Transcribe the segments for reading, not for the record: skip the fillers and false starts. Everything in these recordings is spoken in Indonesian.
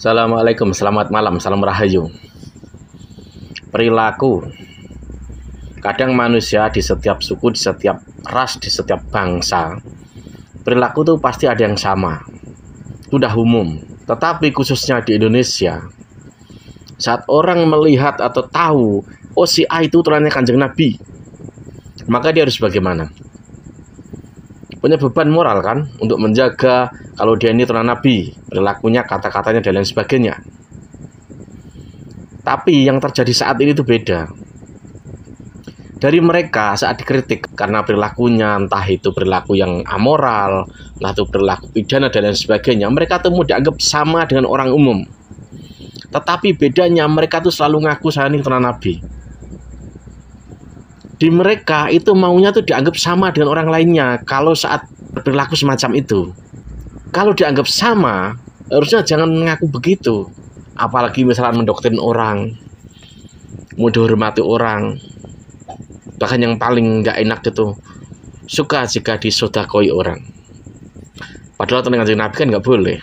Assalamualaikum, selamat malam, salam rahayu. Perilaku. Kadang manusia di setiap suku, di setiap ras, di setiap bangsa, perilaku tuh pasti ada yang sama. Itu udah umum. Tetapi khususnya di Indonesia, saat orang melihat atau tahu, oh si A itu turunannya Kanjeng Nabi, maka dia harus bagaimana? Punya beban moral kan untuk menjaga kalau dia ini turunan Nabi, perilakunya, kata-katanya dan lain sebagainya. Tapi yang terjadi saat ini itu beda. Dari mereka saat dikritik karena perilakunya, entah itu perilaku yang amoral, entah itu perilaku pidana dan lain sebagainya, mereka tuh mau dianggap sama dengan orang umum. Tetapi bedanya mereka tuh selalu ngaku saya ini turunan Nabi. Di mereka itu maunya tuh dianggap sama dengan orang lainnya kalau saat berperilaku semacam itu. Kalau dianggap sama, harusnya jangan mengaku begitu. Apalagi misalnya mendoktrin orang, mau dihormati orang. Bahkan yang paling nggak enak itu suka jika disodakoi orang. Padahal dengan Kanjeng Nabi kan nggak boleh.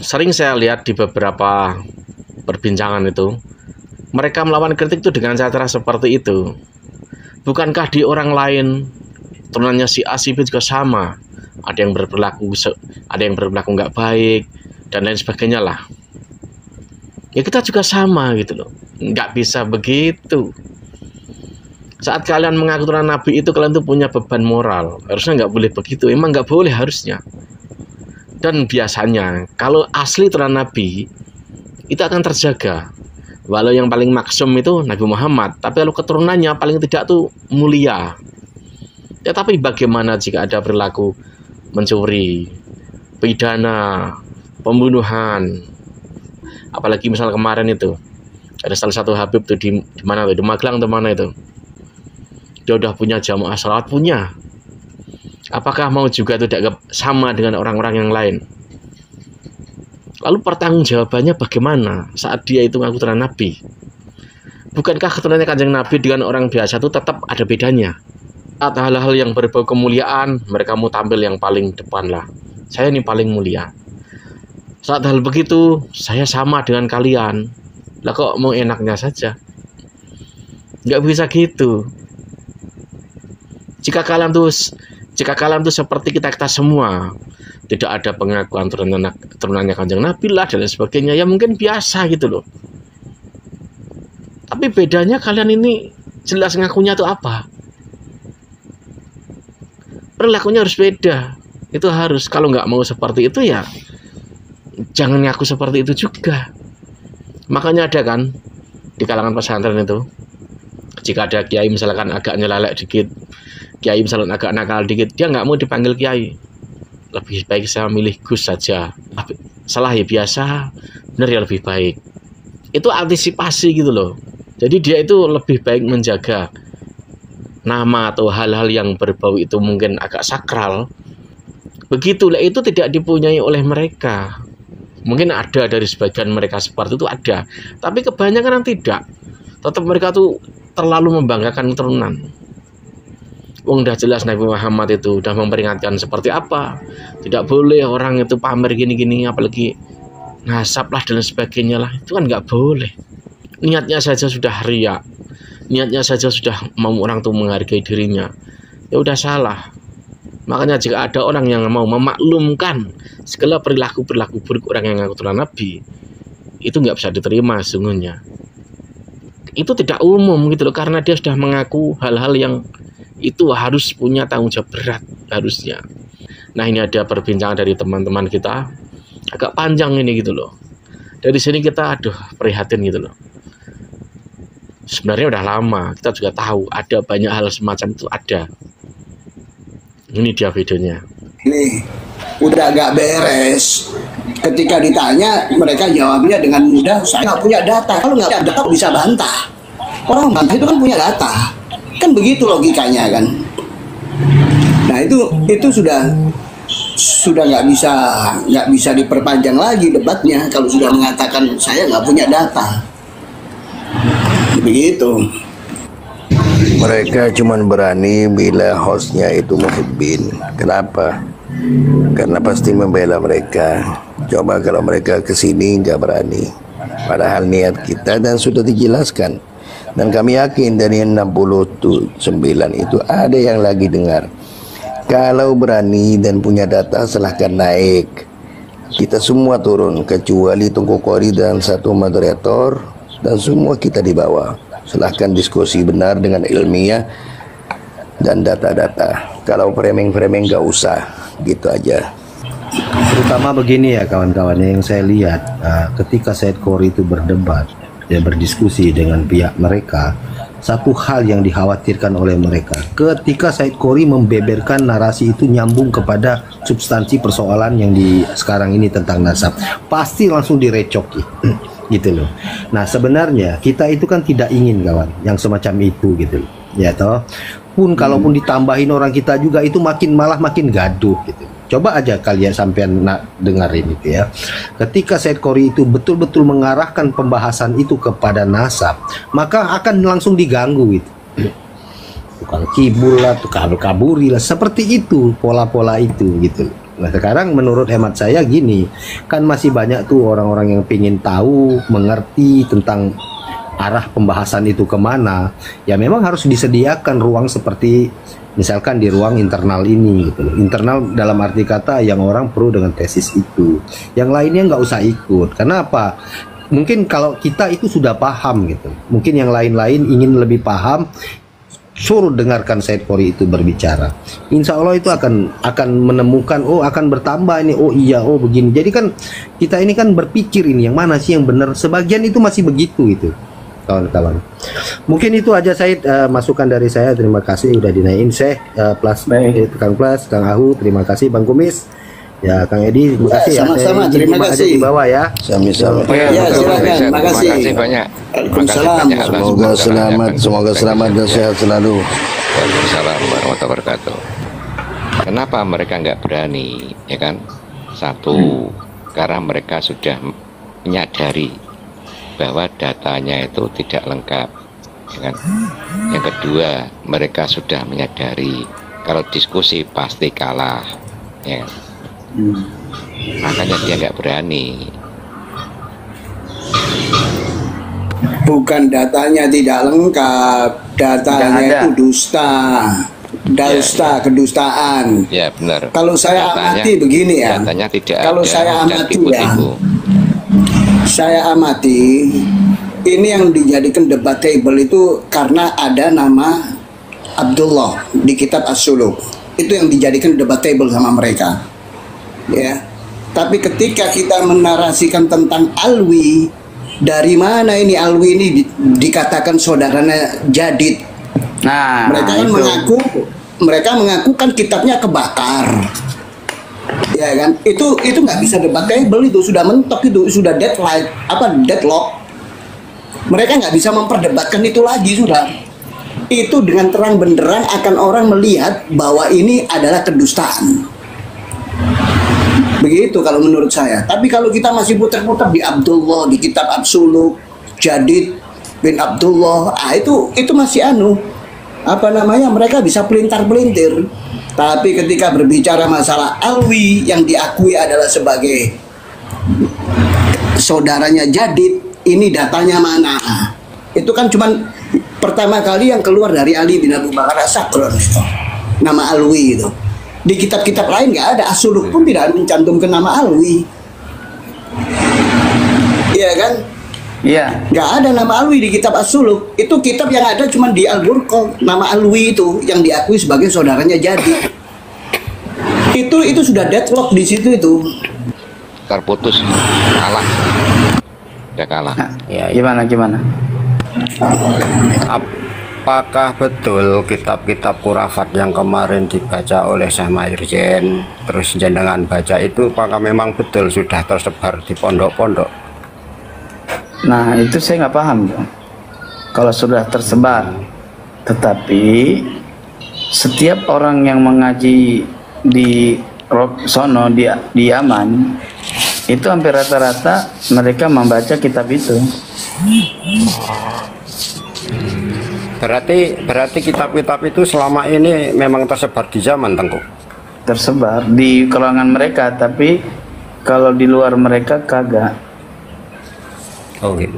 Sering saya lihat di beberapa perbincangan itu, mereka melawan kritik itu dengan cara seperti itu. Bukankah di orang lain turunannya si A, si B juga sama? Ada yang berperilaku nggak baik dan lain sebagainya lah. Ya kita juga sama gitu loh. Nggak bisa begitu. Saat kalian mengaku turunan Nabi itu kalian tuh punya beban moral. Harusnya nggak boleh begitu. Emang nggak boleh harusnya. Dan biasanya kalau asli turunan Nabi itu akan terjaga. Walau yang paling maksum itu Nabi Muhammad, tapi kalau keturunannya paling tidak tuh mulia. Ya tapi bagaimana jika ada perilaku mencuri, pidana, pembunuhan? Apalagi misal kemarin itu ada salah satu Habib tuh di mana tuh, di Magelang atau mana itu. Dia udah punya jamaah salawat, punya. Apakah mau juga tuh dianggap sama dengan orang-orang yang lain? Lalu pertanggungjawabannya bagaimana saat dia itu ngaku turunan Nabi? Bukankah keturunannya Kanjeng Nabi dengan orang biasa itu tetap ada bedanya? Saat hal-hal yang berbau kemuliaan, mereka mau tampil yang paling depan lah. Saya ini paling mulia. Saat hal begitu, saya sama dengan kalian. Lah kok mau enaknya saja? Nggak bisa gitu. Jika kalian tuh seperti kita semua, tidak ada pengakuan turunannya Kanjeng Nabi lah dan lain sebagainya, ya mungkin biasa gitu loh. Tapi bedanya kalian ini jelas ngakunya tuh apa? Perilakunya harus beda. Itu harus. Kalau nggak mau seperti itu ya jangan ngaku seperti itu juga. Makanya ada kan di kalangan pesantren itu, jika ada kiai misalkan agak nyelelek dikit, kiai misalkan agak nakal dikit, dia nggak mau dipanggil kiai. Lebih baik saya milih Gus saja. Salah ya biasa, benar ya lebih baik. Itu antisipasi gitu loh. Jadi dia itu lebih baik menjaga nama atau hal-hal yang berbau itu mungkin agak sakral. Begitulah itu tidak dipunyai oleh mereka. Mungkin ada dari sebagian mereka seperti itu ada, tapi kebanyakan tidak. Tetap mereka tuh terlalu membanggakan keturunan. Wong udah jelas Nabi Muhammad itu udah memperingatkan seperti apa. Tidak boleh orang itu pamer gini-gini, apalagi ngasap lah dan sebagainya lah. Itu kan nggak boleh. Niatnya saja sudah riya. Niatnya saja sudah mau orang tuh menghargai dirinya. Ya udah salah. Makanya jika ada orang yang mau memaklumkan segala perilaku buruk orang yang ngaku turunan Nabi, itu nggak bisa diterima sesungguhnya. Itu tidak umum gitu loh, karena dia sudah mengaku hal-hal yang itu harus punya tanggung jawab berat harusnya. Nah ini ada perbincangan dari teman-teman kita agak panjang ini gitu loh. Dari sini kita prihatin gitu loh. Sebenarnya udah lama kita juga tahu ada banyak hal semacam itu ada. Ini dia videonya. Ini udah agak beres. Ketika ditanya mereka jawabnya dengan mudah, saya nggak punya data. Kalau nggak ada data bisa bantah. Orang bantah itu kan punya data. Kan begitu logikanya kan. Nah itu sudah nggak bisa diperpanjang lagi debatnya kalau sudah mengatakan saya nggak punya data. Begitu. Mereka cuma berani bila hostnya itu muhibbin. Kenapa? Karena pasti membela mereka. Coba kalau mereka kesini nggak berani, padahal niat kita dan sudah dijelaskan. Dan kami yakin dari 69 itu ada yang lagi dengar. Kalau berani dan punya data silahkan naik. Kita semua turun kecuali Tungku Kori dan satu moderator, dan semua kita di bawah. Silahkan diskusi benar dengan ilmiah dan data-data. Kalau framing-framing nggak usah, gitu aja. Terutama begini ya kawan-kawan, yang saya lihat ketika Said Khoury itu berdebat, dia berdiskusi dengan pihak mereka, satu hal yang dikhawatirkan oleh mereka, ketika Said Khoury membeberkan narasi itu nyambung kepada substansi persoalan yang sekarang ini tentang nasab, pasti langsung direcoki gitu loh. Nah sebenarnya kita itu kan tidak ingin kawan yang semacam itu gitu loh, ya toh. Pun kalaupun ditambahin orang kita juga itu malah makin gaduh gitu. Coba aja kalian sampean dengerin itu ya. Ketika Said Khoury itu betul-betul mengarahkan pembahasan itu kepada nasab, maka akan langsung diganggu gitu. Tukang kibul lah, tukang kaburi lah, seperti itu pola-pola itu gitu. Nah sekarang menurut hemat saya gini, kan masih banyak tuh orang-orang yang pengen tahu, mengerti tentang arah pembahasan itu kemana. Ya memang harus disediakan ruang seperti misalkan di ruang internal ini gitu loh. Internal dalam arti kata yang orang pro dengan tesis itu, yang lainnya nggak usah ikut. Karena apa? Mungkin kalau kita itu sudah paham gitu, mungkin yang lain-lain ingin lebih paham, suruh dengarkan Said Khoury itu berbicara. Insya Allah itu akan menemukan, oh akan bertambah ini, oh iya, oh begini. Jadi kan kita ini kan berpikir ini yang mana sih yang benar. Sebagian itu masih begitu itu kawan-kawan. Mungkin itu aja Said, masukan dari saya. Terima kasih udah dinaikin Syekh Kang Plus, Kang Ahu, terima kasih Bang Kumis. Ya Kang Edi, terima kasih ya. Sama-sama, terima kasih. Di bawah ya. Sama-sama. Ya, silakan. Terima kasih banyak. Waalaikumsalam. Semoga selamat dan sehat selalu. Waalaikumsalam warahmatullahi wabarakatuh. Kenapa mereka nggak berani? Ya kan? Satu, karena mereka sudah menyadari bahwa datanya itu tidak lengkap, ya kan? Yang kedua, mereka sudah menyadari kalau diskusi pasti kalah, ya kan? Makanya dia nggak berani. Bukan datanya tidak lengkap, datanya itu dusta, kedustaan. Ya benar. Kalau saya amati begini ya, datanya tidak kalau ada, saya dan amati tipu-tipu. Saya amati ini yang dijadikan debatable itu karena ada nama Abdullah di kitab As-Suluk. Itu yang dijadikan debatable sama mereka. Ya. Tapi ketika kita menarasikan tentang Alwi, dari mana ini Alwi ini dikatakan saudaranya Jadid? Nah, mereka kan mereka mengaku kan kitabnya kebakar. Ya kan, itu nggak bisa debatable, itu sudah mentok, itu sudah deadlock. Mereka nggak bisa memperdebatkan itu lagi, sudah. Itu dengan terang benderang akan orang melihat bahwa ini adalah kedustaan. Begitu kalau menurut saya. Tapi kalau kita masih putar-putar di Abdullah, di kitab Absoluk, Jadid bin Abdullah, itu masih mereka bisa pelintar-pelintir. Tapi ketika berbicara masalah Alwi yang diakui adalah sebagai saudaranya Jadid, ini datanya mana? Itu kan cuman pertama kali yang keluar dari Ali bin Abu Bakar As-Sakron itu. Nama Alwi itu. Di kitab-kitab lain nggak ada, As-Suluk pun tidak mencantumkan nama Alwi. Iya kan? iya. Nggak ada nama Alwi di kitab As-Suluk. Itu kitab yang ada cuma di Al-Burqah. Nama Alwi itu yang diakui sebagai saudaranya Jadid. Itu sudah deadlock di situ itu. Terputus, kalah. Udah kalah. Nah, ya gimana? Apakah betul kitab-kitab kurafat yang kemarin dibaca oleh Syekh Mairjen, terus jenengan baca itu, apakah memang betul sudah tersebar di pondok-pondok? Nah, itu saya nggak paham dong. Kalau sudah tersebar, tetapi setiap orang yang mengaji di sono di Yaman itu hampir rata-rata mereka membaca kitab itu. Berarti kitab-kitab itu selama ini memang tersebar di zaman, Tengku? Tersebar di kalangan mereka, tapi Kalau di luar mereka kagak. Oh gitu.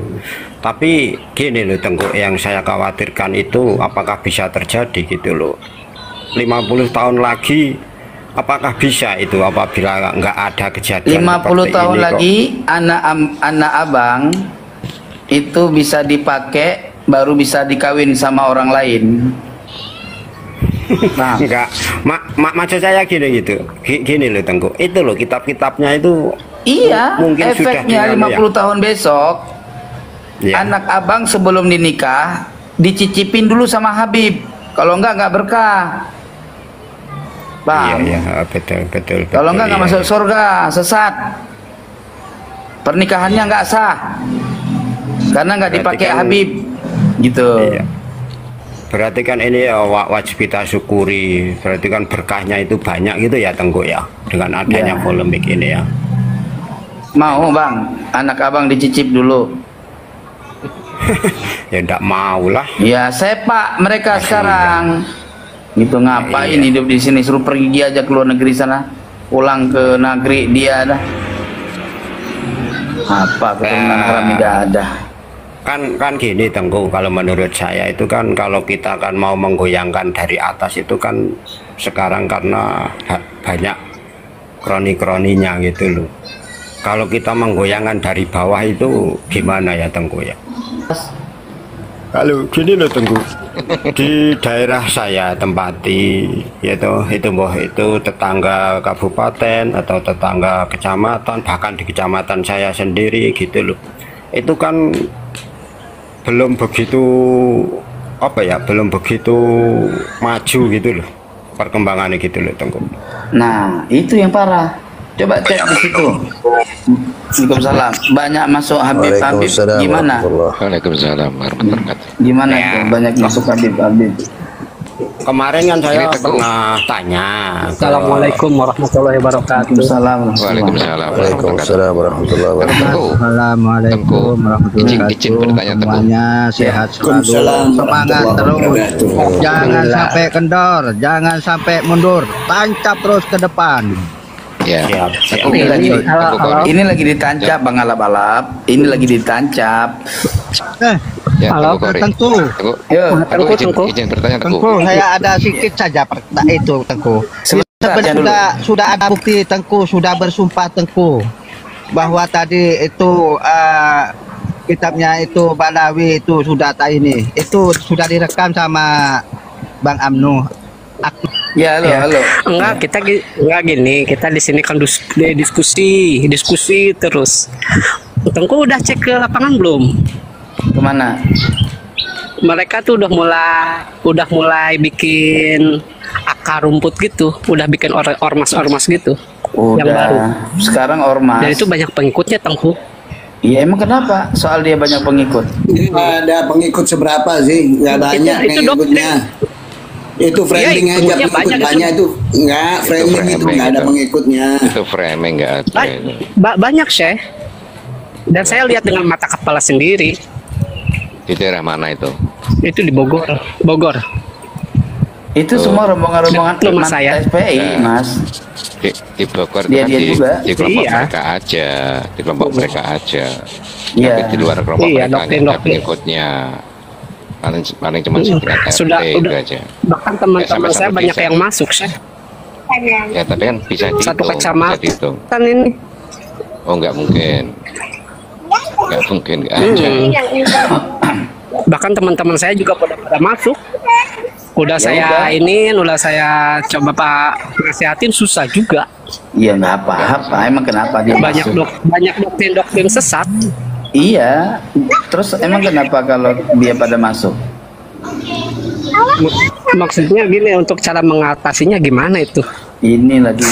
Tapi gini loh Tengku, yang saya khawatirkan itu apakah bisa terjadi gitu loh. 50 tahun lagi apakah bisa itu apabila nggak ada kejadian 50 tahun ini lagi anak abang itu bisa dipakai baru bisa dikawin sama orang lain. Nah, enggak, maksud saya gini gitu. Gini loh Tengku, itu loh kitab-kitabnya itu iya, mungkin efeknya sudah 50 tahun besok ya. anak abang sebelum dinikah dicicipin dulu sama Habib. Kalau nggak berkah. Bang. Iya, betul. Kalau nggak masuk surga, sesat. Pernikahannya nggak sah karena nggak dipakai kan, Habib, gitu. Iya. Berarti kan ini wajib kita syukuri. Berarti kan berkahnya itu banyak gitu ya Tengku ya, dengan adanya Ya. polemik ini ya. Mau bang, anak abang dicicip dulu. Ya enggak mau lah. Ya sepak mereka sekarang. Gitu ngapain Iya. hidup di sini, suruh pergi aja ke luar negeri sana, pulang ke negeri dia dah. Apa keturunan haram tidak ada. Kan gini Tengku, kalau menurut saya itu kan kalau kita kan mau menggoyangkan dari atas itu kan sekarang karena banyak kroni-kroninya gitu loh. Kalau kita menggoyangkan dari bawah itu gimana ya Tengku ya? Kalau gini loh Tengku, di daerah saya tempati itu tetangga kabupaten atau tetangga kecamatan, bahkan di kecamatan saya sendiri gitu loh, itu kan belum begitu belum begitu maju gitu loh perkembangannya gitu loh Tengku. Nah itu yang parah. Coba cek di situ. Waalaikumsalam. Banyak masuk Habib gimana? Waalaikumsalam warahmatullahi wabarakatuh. Gimana Ya. tuh banyak masuk Habib? Kemarin kan saya Ini Tengku. pernah tanya. Assalamualaikum warahmatullahi wabarakatuh. Waalaikumsalam. Waalaikumsalam warahmatullahi wabarakatuh. Waalaikumsalam warahmatullahi wabarakatuh. Tengku, Assalamualaikum warahmatullahi izin bertanya Tengku. Semuanya sehat selalu, Waalaikumsalam semangat warahmatullahi terus, wabarakatuh. jangan sampai kendor, jangan sampai mundur, tancap terus ke depan. Ya. Siap, siap. Tengku, Ini lagi, Tengku Kori. ini lagi ditancap Bang Alap-alap. Ini lagi ditancap. Ya, Halo, Tengku Kori. Tengku. Tengku, Yo, Tengku, izin bertanya Tengku. Tengku, saya ada sedikit saja itu Tengku. Sebentar, jangan dulu. Sudah ada bukti Tengku, sudah bersumpah Tengku bahwa tadi itu kitabnya itu Balawi itu sudah ini itu sudah direkam sama Bang Amnu. Ya, halo. Enggak, enggak gini. Kita di sini kan diskusi terus. Tengku udah cek ke lapangan belum? Kemana? Mereka tuh udah mulai bikin akar rumput gitu, udah bikin ormas gitu. Udah. Yang baru. Sekarang ormas. Dan itu banyak pengikutnya Tengku. Iya emang kenapa? Soal dia banyak pengikut. Ada pengikut seberapa sih? Nggak banyak itu pengikutnya. Itu framing Iya, aja pengikutnya pengikut banyak banyak itu. Nggak, framing itu framing nggak ada itu. pengikutnya. Itu framing nggak ada. itu. Banyak Syekh. Dan saya lihat dengan mata kepala sendiri. Di daerah mana itu? Itu di Bogor. Itu semua rombongan-rombongan Itu mas saya. SPI, Mas. Di Bogor Dia kan juga. di kelompok Iya. mereka aja, di kelompok mereka aja. Iya. Tapi di luar kelompok Iya, mereka nggak ada doktrin. pengikutnya. Paling cuma sekitar Sudah, RT itu udah. aja. Bahkan Ya, teman-teman sampai saya satu banyak desa. yang masuk Syekh. Ya tapi kan bisa Satu dihitung, bisa kecamatan dihitung. ini. Oh nggak mungkin, nggak ada. Bahkan teman-teman saya juga pada masuk. Udah saya udah saya coba Pak nasihatin susah juga. Iya nggak apa-apa. Emang kenapa dia Banyak masuk? banyak doktrin sesat. Iya. Terus emang kenapa kalau dia pada masuk? Maksudnya gini, untuk cara mengatasinya gimana itu? Ini lagi.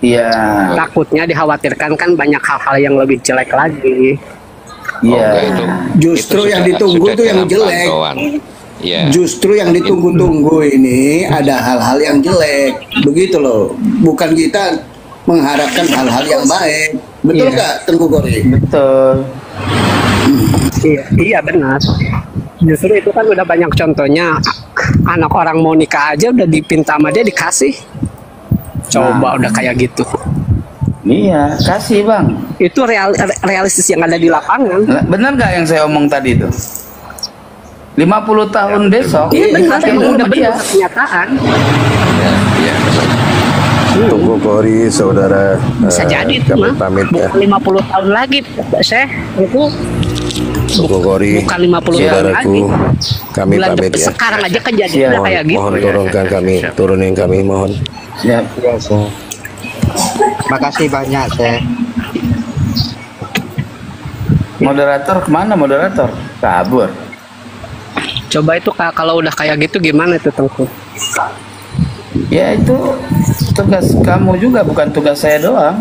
Iya. Takutnya dikhawatirkan kan banyak hal-hal yang lebih jelek lagi. Iya. Oh, enggak, Justru yang ditunggu tuh yang dalam jelek. pantauan. Ya. Justru yang ditunggu-tunggu ini ada hal-hal yang jelek, begitu loh. Bukan kita mengharapkan hal-hal yang baik, betul Iya. nggak, Tengku Kori? Betul. Iya benar. Justru itu kan udah banyak contohnya. Anak orang mau nikah aja udah dipinta sama dia dikasih. Coba udah kayak gitu. Iya, kasih bang. Itu realistis yang ada di lapangan. Benar nggak yang saya omong tadi itu? 50 tahun besok. Iya benar, pakai emang dulu udah sama dia. benar kenyataan. Ya, betul. Tunggu Kori, saudara. Bisa jadi itu kami mah. pamit ya. Bukan 50 tahun lagi, Syekh. Itu Tunggu Kori, bukan 50 tahun saudaraku. lagi. Kami Bulan pamit depan ya. sekarang aja kejadian Siap. udah kayak gitu. Mohon turunkan kami, turunin kami, mohon. Siap. Makasih banyak, Syekh. Moderator kemana moderator? Kabur. Coba itu kalau udah kayak gitu gimana itu Tengku? Ya itu tugas kamu juga, bukan tugas saya doang.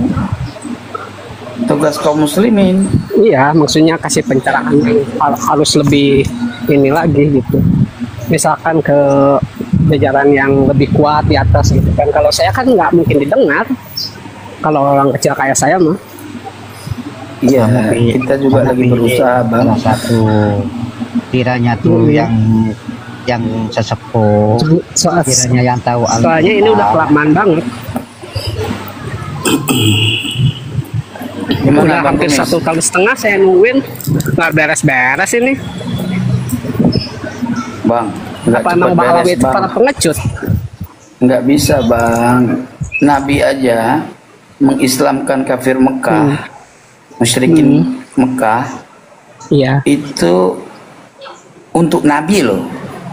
Tugas kaum muslimin. Iya, maksudnya kasih pencerahan harus lebih ini lagi gitu. Misalkan ke jajaran yang lebih kuat di atas gitu kan. Kalau saya kan nggak mungkin didengar. Kalau orang kecil kayak saya mah. Iya, kita juga lagi berusaha bang. Salah satu kiranya tuh yang sesepuh, kiranya yang tahu Soalnya ini udah kelamaan banget. Gimana, Udah Bang hampir Kumis? 1,5 tahun saya nungguin nggak beres-beres ini. Bang, nggak Apa cepat emang Bahlawi beres itu bang. para pengecut? Nggak bisa bang. Nabi aja mengislamkan kafir Mekah, musyrikin Mekah. Iya. Itu untuk Nabi loh,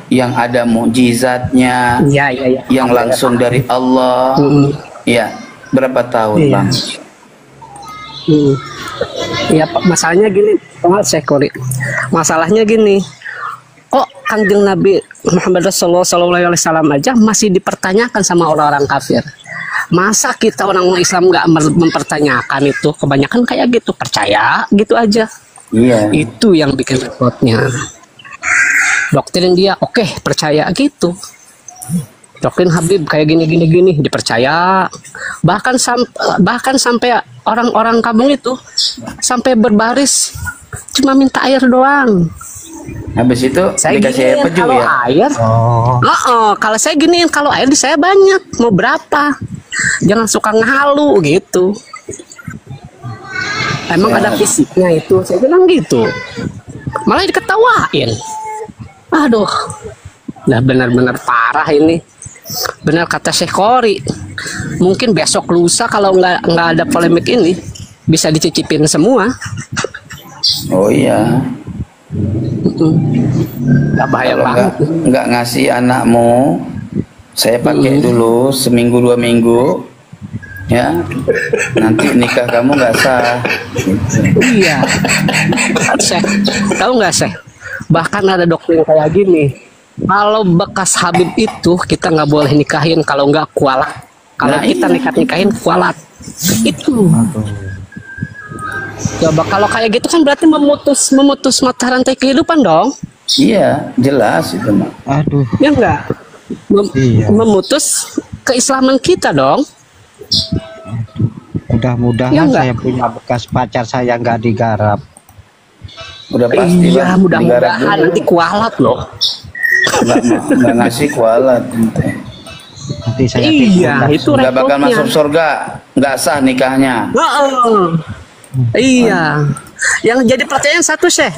yang ada mukjizatnya, Iya, iya, iya. yang langsung dari Allah. Ya, berapa tahun Iya. bang? Iya, Pak, masalahnya gini, Syekh Kori. Masalahnya gini. Kok Kanjeng Nabi Muhammad Rasulullah SAW aja masih dipertanyakan sama orang-orang kafir? Masa kita orang Islam nggak mempertanyakan itu? Kebanyakan kayak gitu, percaya gitu aja. Iya. Itu yang bikin repotnya. Doktrin dia, oke, percaya gitu. Doktrin Habib kayak gini dipercaya. Bahkan sampai orang-orang kampung itu sampai berbaris cuma minta air doang. Habis itu Saya dikasih air giniin peju kalau ya. air. Kalau saya giniin kalau air di saya banyak, mau berapa? Jangan suka ngehalu gitu. Emang ada fisiknya itu, saya bilang gitu. Malah diketawain. Aduh, udah benar-benar parah ini. Benar kata Syekh Kori. Mungkin besok lusa kalau nggak ada polemik ini bisa dicicipin semua. Oh iya. Nggak bahaya Kalau banget. nggak ngasih anakmu, saya pakai dulu seminggu 2 minggu, ya. Nanti nikah kamu nggak sah. Iya. Syekh, tahu nggak Syekh? Bahkan ada doktrin kayak gini. Kalau bekas Habib itu kita nggak boleh nikahin kalau nggak kualat. Kalau Nah, kita iya. nikahin kualat. Itu. Coba kalau kayak gitu kan berarti memutus mata rantai kehidupan dong. Iya, jelas itu mah. Aduh, Ya enggak? Iya. Memutus keislaman kita dong. mudah-mudahan Ya, enggak? saya punya bekas pacar saya nggak digarap. Udah pasti Iya, Bang, digarap mudah-mudahan dulu. nanti kualat loh. Nggak ngasih kualat. Nanti saya Iya, tipu. itu Nggak bakal repotnya. masuk surga, nggak sah nikahnya. Heeh. Iya. Yang jadi pertanyaan satu, Syekh.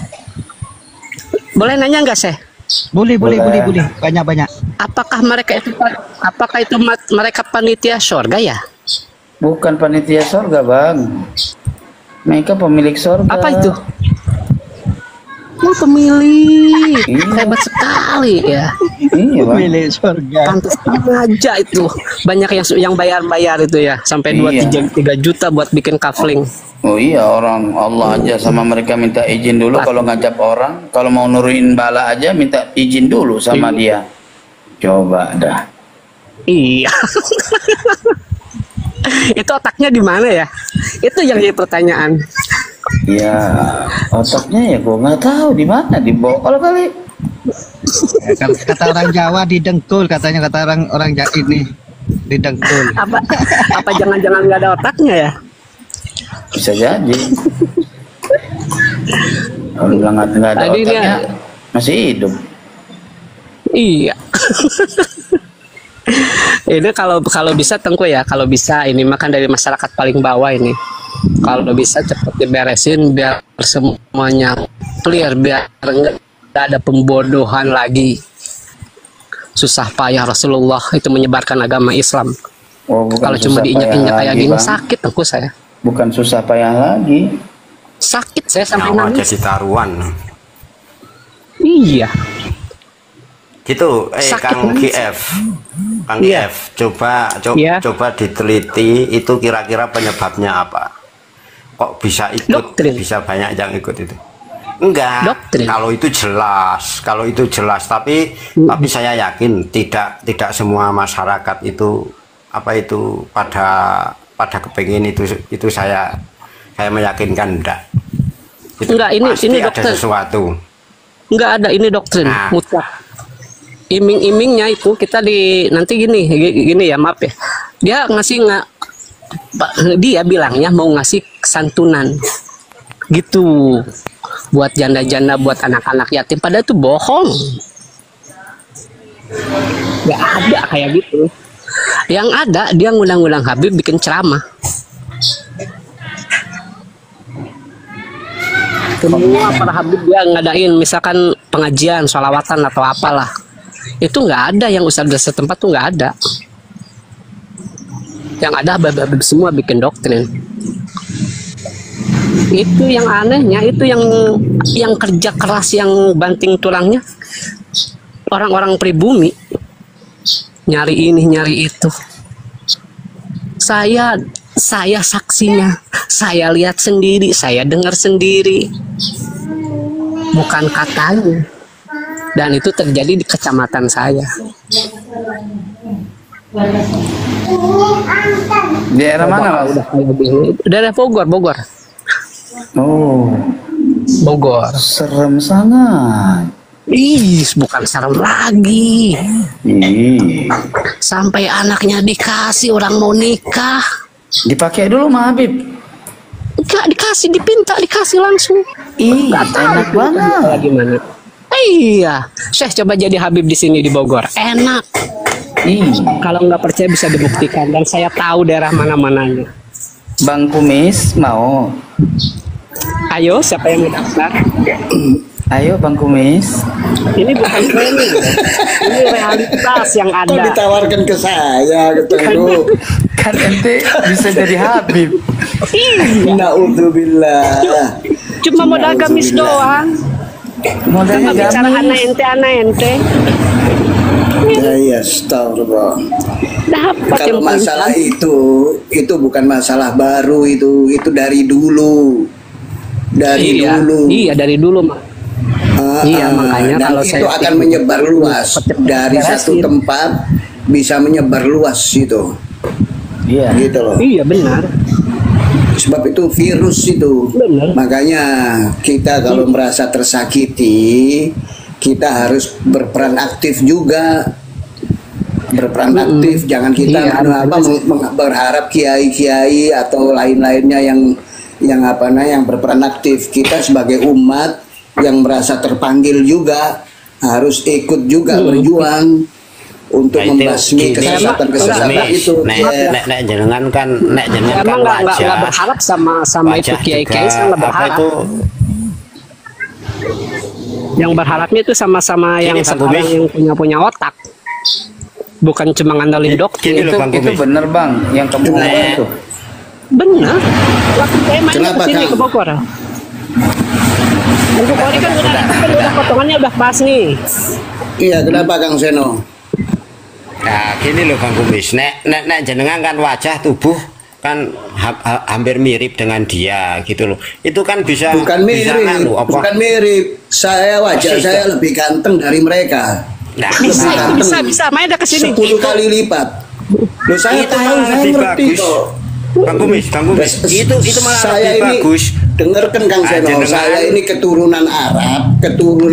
Boleh nanya nggak, Syekh? Boleh. Boleh. Banyak. Apakah itu mereka panitia surga ya? Bukan panitia surga, Bang. Mereka pemilik surga. Apa itu? Oh, pemilik. Iya. Hebat sekali ya. Iya, Bang. Milik surga. Pantas aja itu. Banyak yang bayar-bayar itu ya, sampai Iya. 2-3 juta buat bikin kafling. Oh iya, orang Allah aja sama mereka minta izin dulu kalau ngajak orang. Kalau mau nurunin bala aja minta izin dulu sama dia. Coba dah. Iya. Itu otaknya di mana ya? Itu yang jadi pertanyaan. Ya, otaknya ya gua nggak tahu di mana, di bokol kali. Kata orang Jawa didengkul, katanya kata orang Jawa ini didengkul. Apa jangan-jangan nggak ada otaknya ya? Bisa jadi. Kalau bilang nggak ada Tadi otaknya, dia- masih hidup. Iya. Ini kalau bisa Tengku ya, kalau bisa ini makan dari masyarakat paling bawah ini. Kalau bisa cepat diberesin biar semuanya clear, biar nggak ada pembodohan lagi. Susah payah Rasulullah itu menyebarkan agama Islam. Kalau cuma diinjak-injak kayak gini Bang. Sakit Tengku saya. Bukan susah payah lagi. Sakit saya sampai nyawa nangis. jadi taruhan. Iya. Gitu, Kang GF. Kang GF, coba diteliti itu kira-kira penyebabnya apa? Kok bisa ikut, bisa banyak yang ikut itu? Enggak. Kalau itu jelas, tapi saya yakin tidak semua masyarakat itu pada kepingin itu saya meyakinkan enggak. Enggak, ini ada sesuatu. Enggak ada, ini doktrin mutlak. Iming-imingnya itu kita nanti gini ya, maaf ya. Dia bilangnya mau ngasih santunan. Gitu. Buat janda-janda, buat anak-anak yatim, padahal itu bohong. Nggak ada kayak gitu. Yang ada dia ngulang-ngulang Habib bikin ceramah. Semua para Habib dia ngadain misalkan pengajian, sholawatan atau apalah. Itu nggak ada, yang ustadz setempat tuh nggak ada. Yang ada Habib semua bikin doktrin. Itu yang anehnya, itu yang kerja keras, yang banting tulangnya orang-orang pribumi, nyari ini nyari itu. Saya saksinya, saya lihat sendiri, saya dengar sendiri, bukan katanya. Dan itu terjadi di kecamatan saya. Di daerah mana, Mas? Daerah Bogor. Oh, Bogor. Serem sangat. Ih, bukan serem lagi. Sampai anaknya dikasih, orang mau nikah. Dipakai dulu sama Habib. Enggak dikasih, dikasih langsung. Nggak tahu enak banget. Gimana? Iya, Syekh coba jadi Habib di sini di Bogor. Enak. Kalau nggak percaya bisa dibuktikan, dan saya tahu daerah mana-mananya. Bang Kumis mau. Ayo, siapa yang mendaftar? Ayo Bang Kumis. Ini bukan training, ini realitas yang ada. Kok ditawarkan ke saya, ketemu. Kan ente bisa jadi Habib. Naudzubillah. Cuma modal gamis doang. Modalnya bicara anak ente. Ya, astagfirullah. Kalau masalah itu bukan masalah baru, itu dari dulu. Iya, dari dulu, Mak. Iya, makanya dan kalau itu akan menyebar luas dari satu tempat, bisa menyebar luas itu. Iya. Gitu loh. Iya, benar. Sebab itu virus itu. Benar. Makanya kita kalau merasa tersakiti, kita harus berperan aktif juga. Berperan aktif, jangan kita berharap kiai-kiai atau lain-lainnya yang berperan aktif. Kita sebagai umat yang merasa terpanggil juga harus ikut juga berjuang untuk membasmi kesesatan itu. Nek jenengan kan nggak berharap sama itu kiai-kiai, saya nggak berharap. Yang berharapnya itu sama-sama yang sekarang yang punya otak, bukan cuma ngandalin doktrin. Itu bener Bang, yang kamu ngomong itu bener. Waktu saya main ke sini ke Bogor, untuk Bogor kan udah potongannya udah pas nih. Iya, kenapa Kang Seno? Nah, gini loh Bang Kumis, nek jenengan kan wajah tubuh kan hampir mirip dengan dia gitu loh. Itu kan bisa bukan mirip. Saya wajah saya lebih ganteng dari mereka. Nah, bisa main dah ke sini 10 kali lipat. Loh, saya tahu, saya ngerti kok. Bang Kumis, itu malah saya lebih ini bagus. Dengarkan Kang Seno, saya ini keturunan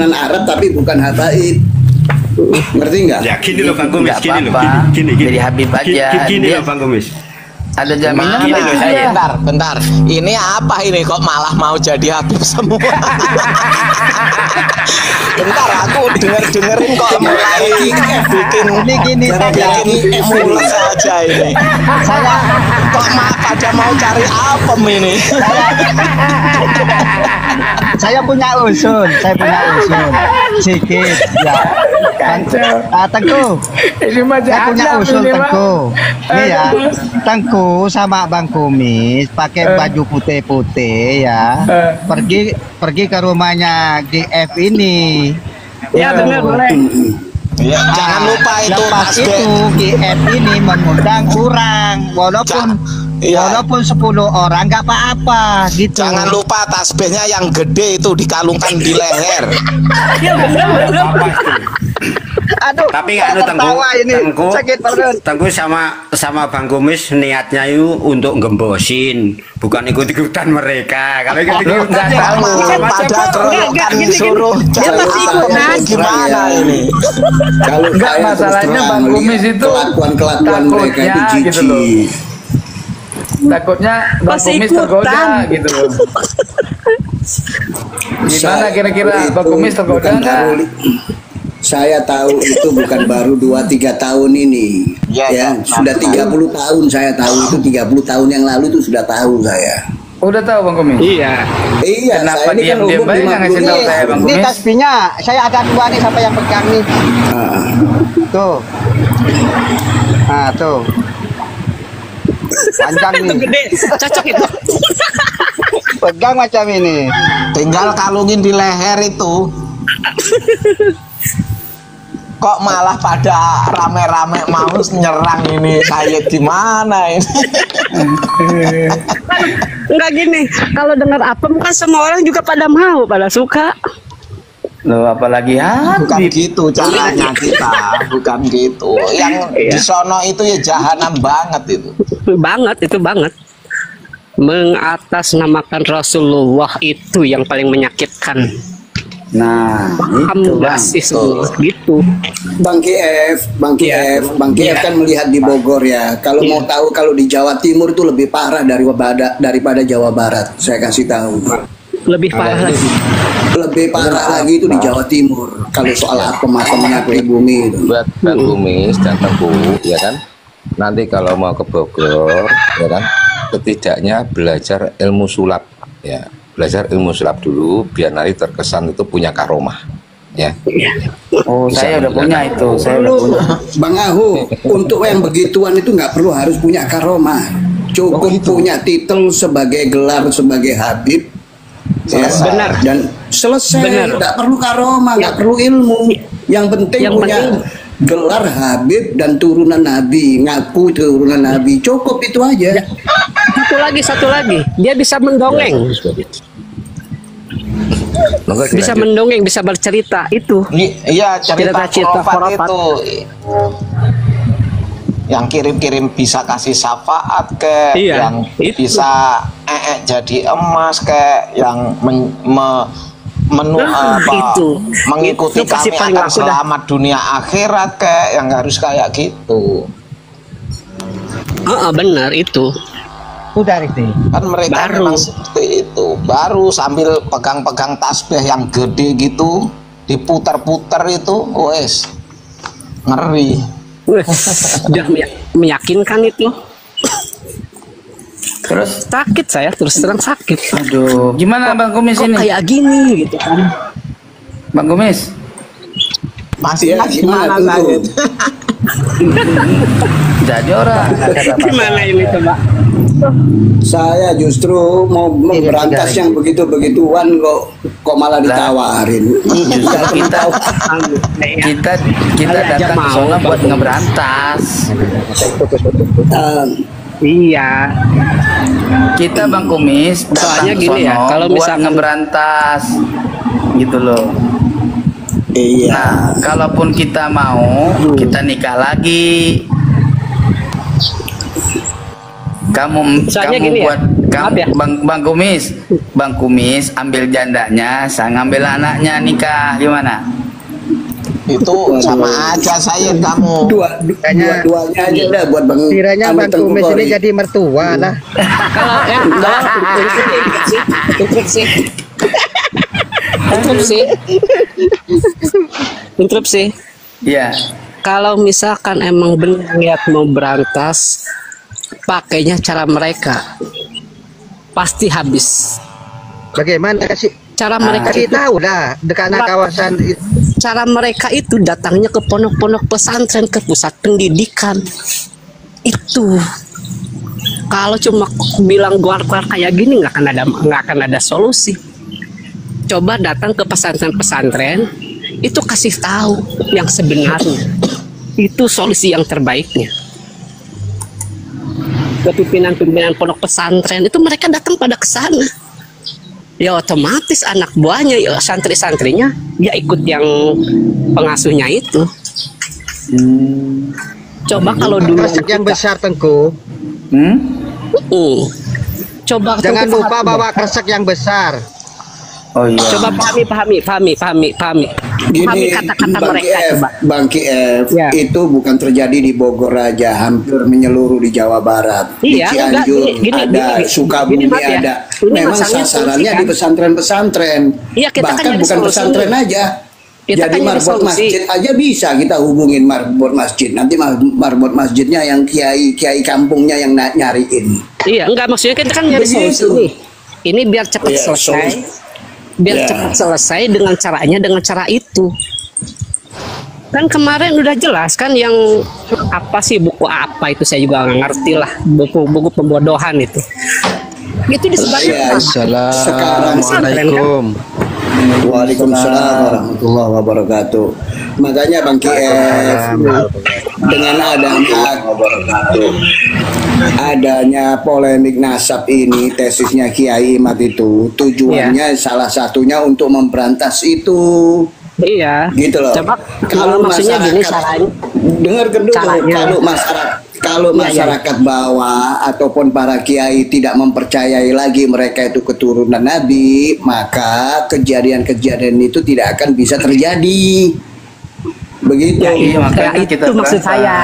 Arab tapi bukan habaib. Ngerti nggak? Ya gini loh Bang Kumis, gini. Jadi Habib aja. Gini loh Bang Kumis. Ada jaminan Gini, nggak? Iya. bentar. Ini apa ini kok malah mau jadi Habib semua? Bentar, aku dengerin kok mulai bikin gini mulut saja ini. saya Kok pada mau cari apa ini? saya punya usul sedikit ya. Tengku, Ini mah saya punya jahat, usul ini mah. Tengku. Ini ya, Tengku sama Bang Kumis pakai baju putih-putih ya. Pergi ke rumahnya GF ini. Ya benar boleh. Ya, jangan lupa itu Lepas tasbih. itu GF ini mengundang kurang walaupun Iya. walaupun 10 orang nggak apa-apa gitu. Jangan lupa tasbihnya yang gede itu dikalungkan di leher. Ya benar. Aduh, Tapi anu tertawa ini sakit perut. Tengku sama Bang Kumis niatnya itu untuk gembosin, bukan ikut-ikutan mereka. Kalau ikut-ikutan Nggak ya, tahu. Pada keroyokan disuruh Dia cari pasti apa ikutan. gimana ini? Kalau Enggak, saya terus masalahnya terang Bang melihat Kumis itu kelakuan mereka itu takutnya gitu loh. jijik. Takutnya Bang Masih Kumis ikutan. tergoda gitu loh. Gimana kira-kira Bang Kumis tergoda bukan nggak? baru- Saya tahu itu bukan baru 2-3 tahun ini. Ya, Ya, ya, sudah 30 tahun saya tahu itu 30 tahun yang lalu itu sudah tahu saya. Udah tahu Bang Kumis? Iya. Iya, Kenapa saya ini kan diam-diam umur aja nggak ngasih 50 tahu saya, Bang Ini Kumis? tasbihnya saya ada 2 nih, siapa yang pegang nih? Ah, Tuh. Nah, tuh. Panjang Itu nih. gede. Cocok itu. Pegang macam ini. Tinggal kalungin di leher itu. Kok malah pada rame-rame mau nyerang ini saya gimana ini? Enggak gini. Kalau dengar apa kan semua orang juga pada mau, pada suka. Loh, apalagi Bukan Habib. gitu caranya kita, bukan gitu. Yang di sono itu ya jahanam banget itu. Itu banget. Mengatasnamakan Rasulullah itu yang paling menyakitkan. Nah, itu Bang. Alhamdulillah gitu. Bang KF kan melihat di Bogor ya. Kalau mau tahu kalau di Jawa Timur itu lebih parah daripada Jawa Barat. Saya kasih tahu. Lebih parah lagi. Lebih parah lagi itu di Jawa Timur. Kalau soal pemakamnya pribumi itu. buat Bang Kumis dan Tengku, ya kan? Nanti kalau mau ke Bogor, ya kan? Setidaknya belajar ilmu sulap, ya. Belajar ilmu sulap dulu, biar nanti terkesan itu punya karomah, ya. Oh, Bisa saya udah menggunakan punya itu. Saya udah punya. Bang Ahu, untuk yang begituan itu nggak perlu harus punya karomah. Cukup punya titel sebagai gelar sebagai Habib. Ya, Benar. dan selesai. Benar. Nggak perlu karomah, nggak perlu ilmu. Yang penting Yang punya gelar Habib dan turunan Nabi, ngaku turunan Nabi. Cukup itu aja. Satu lagi. Dia bisa mendongeng. Bisa mendongeng, bisa bercerita itu. Iya, cerita Cerita-cerita khurafat khurafat. itu. Yang kirim-kirim bisa kasih syafaat ke, Iya, yang itu. bisa jadi emas ke, yang Itu. mengikuti Itu pasti kami paling akan aku dah. selamat dunia akhirat ke, yang harus kayak gitu. Benar itu. Udah itu. Kan mereka Baru. memang seperti itu. Baru sambil pegang-pegang tasbih yang gede gitu, diputar-putar itu, wes ngeri. Wih, udah meyakinkan itu. Terus, Sakit saya, terus terang sakit. aduh, gimana Bang Kumis Kok ini? kayak gini gitu kan. Bang Kumis, Masih Ya, gimana gimana saya? tuh? jadi orang. Gimana ini coba? Saya justru mau memberantas yang begitu-begituan kok malah ditawarin. Justru kita Saya aja datang ke mau, sana buat Bang. ngeberantas. Iya. Kita Bang Kumis Soalnya datang ke gini ya, sono kalau buat misalkan- ngeberantas gitu loh. Iya. Nah, kalaupun kita mau, kita nikah lagi. Kamu Soalnya kamu gini ya, buat maaf kamu ya. Bang Kumis ambil jandanya, saya ngambil anaknya nikah gimana? Itu sama aja saya kamu. Dua-duanya aja udah buat Bang. Kiranya Bang Kumis ini jadi mertua lah. Interupsi. Ya. Kalau misalkan emang benar niat mau berantas, pakainya cara mereka pasti habis. Bagaimana sih? Cara mereka Kasih tahu lah karena kawasan cara mereka itu datangnya ke pondok-pondok pesantren, ke pusat pendidikan. Itu kalau cuma bilang keluar-keluar kayak gini nggak akan ada solusi. Coba datang ke pesantren-pesantren, itu kasih tahu yang sebenarnya. Itu solusi yang terbaiknya. Ke pimpinan-pimpinan pondok pesantren itu mereka datang pada ke sana. Ya otomatis anak buahnya, ya santri-santrinya, ya ikut yang pengasuhnya itu. Coba kalau dulu resek yang besar Tengku. Coba jangan lupa bawa kresek yang besar. Oh iya. Coba pahami kata-kata mereka coba. Bang KF, Ya. itu bukan terjadi di Bogor aja, hampir menyeluruh di Jawa Barat. Iya, di Cianjur ada, Sukabumi Mas ya. ada. Ini Memang masalahnya sasarannya solusi, kan? di pesantren-pesantren. Iya, kita kan Bahkan nyari bukan solusi. pesantren aja. Kita Jadi kan nyari marbot solusi. masjid aja bisa kita hubungin marbot masjid. Nanti marbot masjidnya yang kiai kampungnya yang nyariin. Iya, enggak, maksudnya kita kan nyari Begitu. solusi nih. Ini biar cepat Iya, selesai. Biar Ya. cepat selesai dengan cara itu. Kan kemarin udah jelas kan yang apa sih, buku apa itu saya juga nggak ngerti lah, buku pembodohan itu. Itu disebarkan. Iya, sekarang Assalamualaikum. Waalaikumsalam warahmatullahi wabarakatuh. Makanya Bang KF, dengan adanya polemik nasab ini, tesisnya Kiai Imad itu tujuannya salah satunya untuk memberantas itu. Iya. Gitu loh. Coba Kalau maksudnya gini masyarakat, caranya. dengarkan dulu, Caranya. kalau masyarakat bawah ataupun para kiai tidak mempercayai lagi mereka itu keturunan Nabi, maka kejadian-kejadian itu tidak akan bisa terjadi. Begitu. Ya, iya, makanya Kayak kita itu maksud berantas. saya.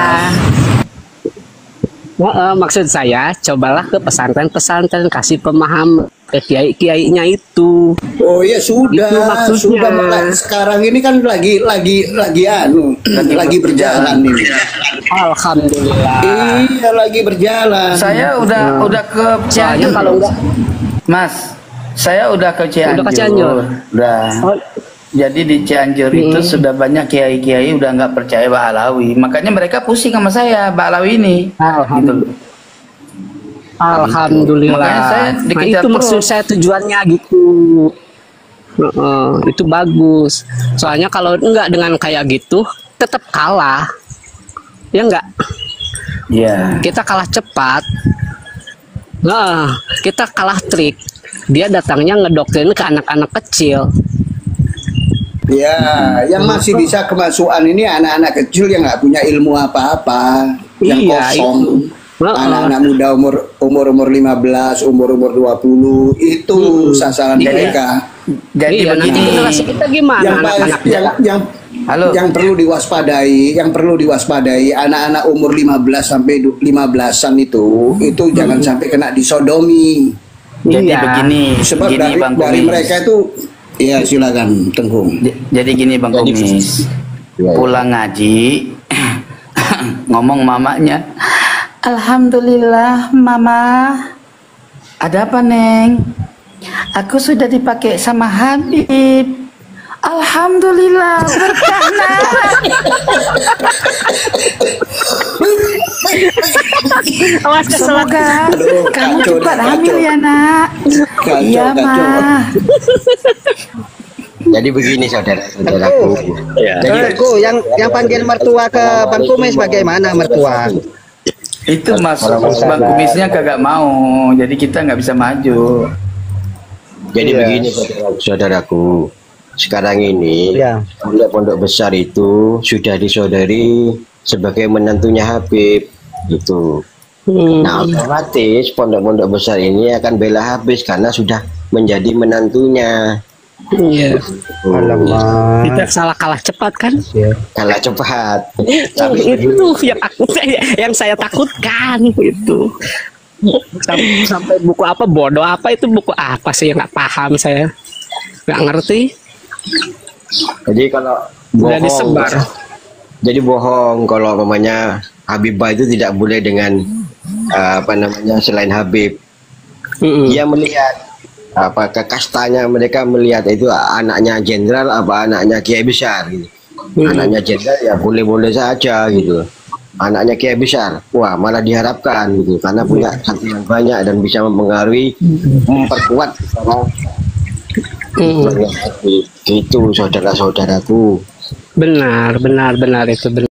Maksud saya, cobalah ke pesantren-pesantren, kasih pemahaman ke kiai-kiainya itu. Oh ya sudah, Itu maksudnya. sudah. Sekarang ini kan lagi berjalan ini. Alhamdulillah. Iya, lagi berjalan. Saya udah ke Soalnya Cianjur. kalau enggak, Mas, saya udah ke Cianjur. Udah ke Cianjur? Udah. oh, Jadi di Cianjur itu sudah banyak kiai-kiai udah nggak percaya Ba'alawi. Makanya mereka pusing sama saya Ba'alawi ini. Gitu loh. Alhamdulillah. Makanya saya Nah, dikejar itu maksud terus. saya tujuannya gitu. Itu bagus. Soalnya kalau enggak dengan kayak gitu, tetap kalah. Ya enggak? Iya. Kita kalah cepat. Nah, kita kalah trik. Dia datangnya ngedoktrin ke anak-anak kecil. Ya, yang masih bisa kemasukan ini anak-anak kecil yang nggak punya ilmu apa-apa, yang Iya, kosong. itu. Anak-anak muda umur 15, umur 20 itu sasaran Jadi- mereka. Jadi Iya, nanti begini. generasi kita gimana? Yang Anak-anak Halo. yang perlu diwaspadai anak-anak umur 15 sampai 15-an itu jangan sampai kena disodomi. Jadi Iya. begini, Sebab gini Bang dari Kumis. mereka itu ya silakan Tengku. Jadi gini Bang Kumis. Pulang ngaji ngomong mamanya, Alhamdulillah Mama. Ada apa Neng? Aku sudah dipakai sama Habib. Alhamdulillah berkah Nak. Awas keselak. Semoga Aduh, kamu kacau cepat dah, hamil kacau. ya Nak. Kacau, Iya kacau. Ma. Jadi begini saudara-saudaraku. Jadi Tengku yang panggil mertua ke Bang Kumis bagaimana mertua? Itu Mas Bang Kumisnya kagak mau. Jadi kita nggak bisa maju. Jadi begini saudaraku, sekarang ini Ya. pondok-pondok besar itu sudah disodari sebagai menantunya Habib gitu. Nah otomatis pondok-pondok besar ini akan bela Habib karena sudah menjadi menantunya. Iya. Alamak. Kita salah kalah cepat kan? Kalah cepat. Tapi itu yang saya takutkan itu. Sampai buku apa bodoh apa itu buku apa sih yang nggak paham saya, nggak ngerti. Jadi kalau Udah bohong, disebar. jadi bohong kalau namanya Habibah itu tidak boleh dengan selain Habib. Dia melihat ke kastanya, mereka melihat itu anaknya jenderal apa anaknya kiai besar gitu. Anaknya jenderal ya boleh-boleh saja gitu. Anaknya kiai besar, wah malah diharapkan gitu karena punya santri yang banyak dan bisa mempengaruhi, memperkuat gitu saudara-saudaraku. Benar itu benar.